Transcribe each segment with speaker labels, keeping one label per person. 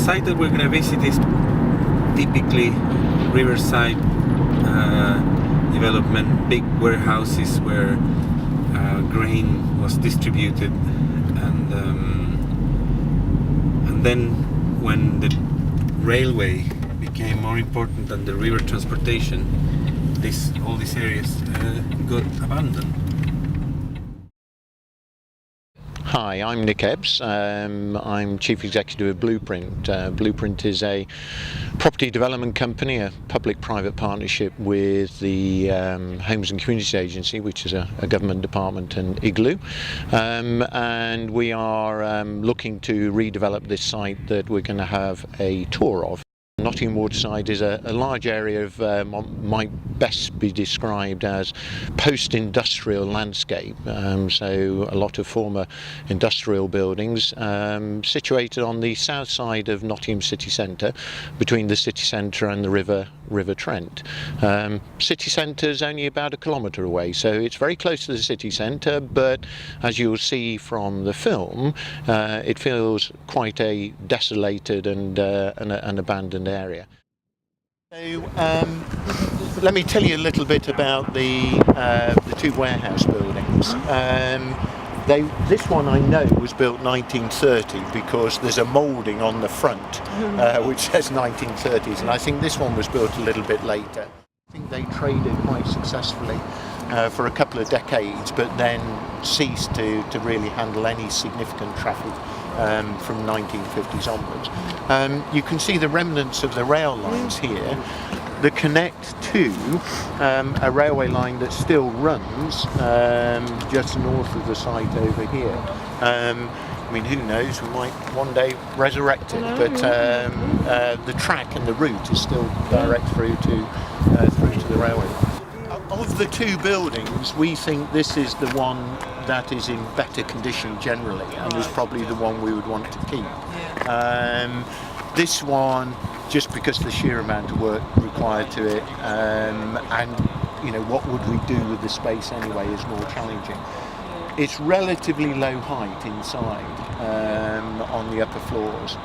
Speaker 1: site that we're going to visit is typically riverside development, big warehouses where grain was distributed, and then when the railway became more important than the river transportation, all these areas got abandoned.
Speaker 2: Hi, I'm Nick Ebbs. I'm Chief Executive of Blueprint. Blueprint is a property development company, a public-private partnership with the Homes and Communities Agency, which is a government department, and Igloo. And we are looking to redevelop this site that we're going to have a tour of. Nottingham Waterside is a large area of might best be described as post-industrial landscape, so a lot of former industrial buildings situated on the south side of Nottingham city centre, between the city centre and the River Trent. City centre is only about 1 kilometre away, so it's very close to the city centre, but as you'll see from the film, it feels quite a desolated and an abandoned area. So let me tell you a little bit about the two warehouse buildings. This one I know was built 1930 because there's a moulding on the front which says 1930s, and I think this one was built a little bit later. I think they traded quite successfully for a couple of decades, but then ceased to really handle any significant traffic from 1950s onwards. You can see the remnants of the rail lines here that connect to a railway line that still runs just north of the site over here. I mean, who knows, we might one day resurrect it, but the track and the route is still direct through to the railway line. Of the two buildings, we think this is the one that is in better condition generally, and is probably the one we would want to keep. This one, just because of the sheer amount of work required to it, and what would we do with the space anyway, is more challenging. It's relatively low height inside on the upper floors,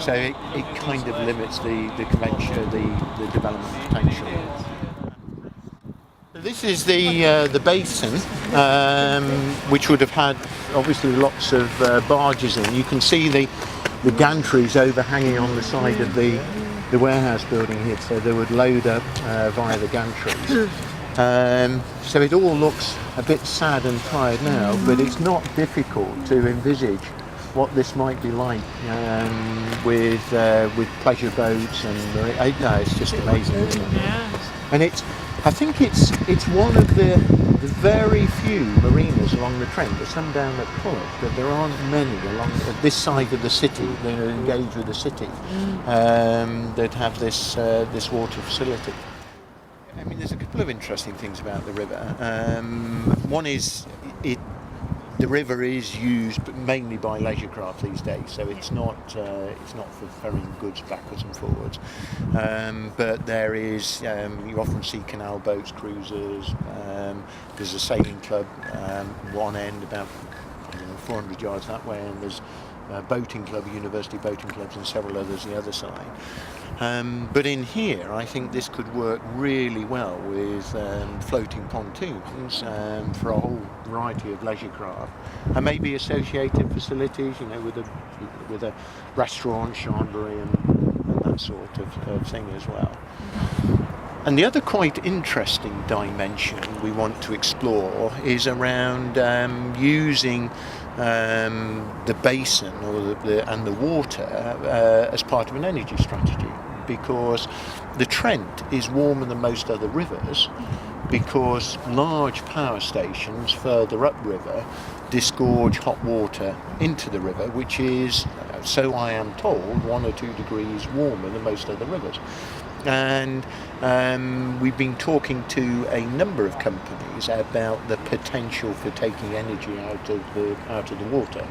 Speaker 2: so it kind of limits the development potential. This is the basin, which would have had obviously lots of barges in. You can see the gantries overhanging on the side of the warehouse building here, so they would load up via the gantries. So it all looks a bit sad and tired now, but it's not difficult to envisage what this might be like with pleasure boats, and it's just amazing, isn't it? And I think it's one of the very few marinas along the Trent. There's some down at Fulham, but there aren't many along this side of the city that are engaged with the city that have this water facility. I mean, there's a couple of interesting things about the river. One is the river is used mainly by leisure craft these days, so it's not for ferrying goods backwards and forwards. But there is, you often see canal boats, cruisers. There's a sailing club one end about 400 yards that way, and there's a boating club, university boating clubs, and several others the other side. But in here, I think this could work really well with floating pontoons for a whole variety of leisure craft, and maybe associated facilities, with a restaurant, chamboury, and that sort of thing as well. And the other quite interesting dimension we want to explore is around using the basin and the water as part of an energy strategy, because the Trent is warmer than most other rivers, because large power stations further upriver disgorge hot water into the river, which is, so I am told, 1 or 2 degrees warmer than most other rivers. And we've been talking to a number of companies about the potential for taking energy out of the water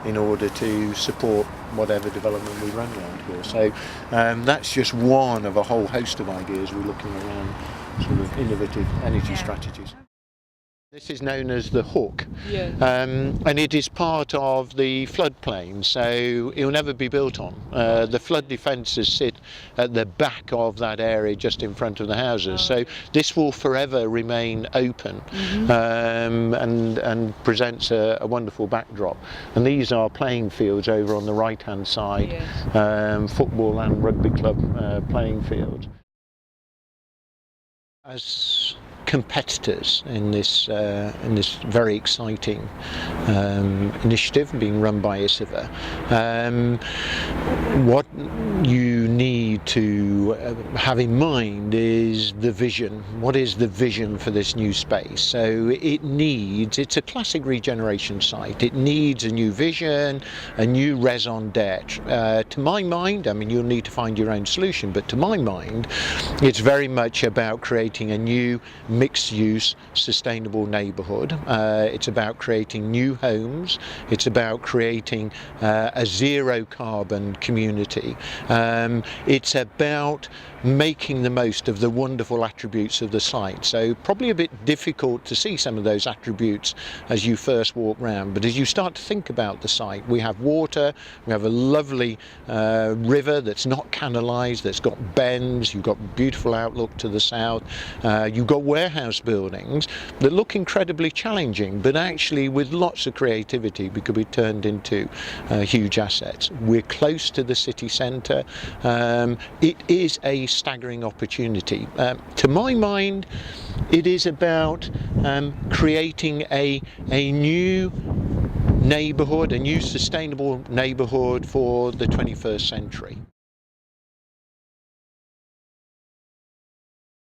Speaker 2: in order to support whatever development we run around here. So that's just one of a whole host of ideas we're looking around, sort of innovative energy strategies. This is known as the Hook,
Speaker 3: Yes.
Speaker 2: and it is part of the floodplain, so it will never be built on. The flood defences sit at the back of that area just in front of the houses, so this will forever remain open. And presents a wonderful backdrop. And these are playing fields over on the right hand side,
Speaker 3: Yes.
Speaker 2: football and rugby club playing fields. As competitors in this very exciting initiative being run by Isover, what you need to have in mind is the vision. What is the vision for this new space? So it's a classic regeneration site. It needs a new vision, a new raison d'etre. To my mind, I mean, you'll need to find your own solution, but to my mind, it's very much about creating a new mixed-use, sustainable neighbourhood. It's about creating new homes. It's about creating a zero-carbon community. It's about making the most of the wonderful attributes of the site. So probably a bit difficult to see some of those attributes as you first walk round, but as you start to think about the site, we have water, we have a lovely river that's not canalised, that's got bends, you've got beautiful outlook to the south, you've got warehouse buildings that look incredibly challenging, but actually with lots of creativity could be turned into huge assets. We're close to the city centre. It is a staggering opportunity. To my mind, it is about creating a new neighbourhood, a new sustainable neighbourhood for the 21st century.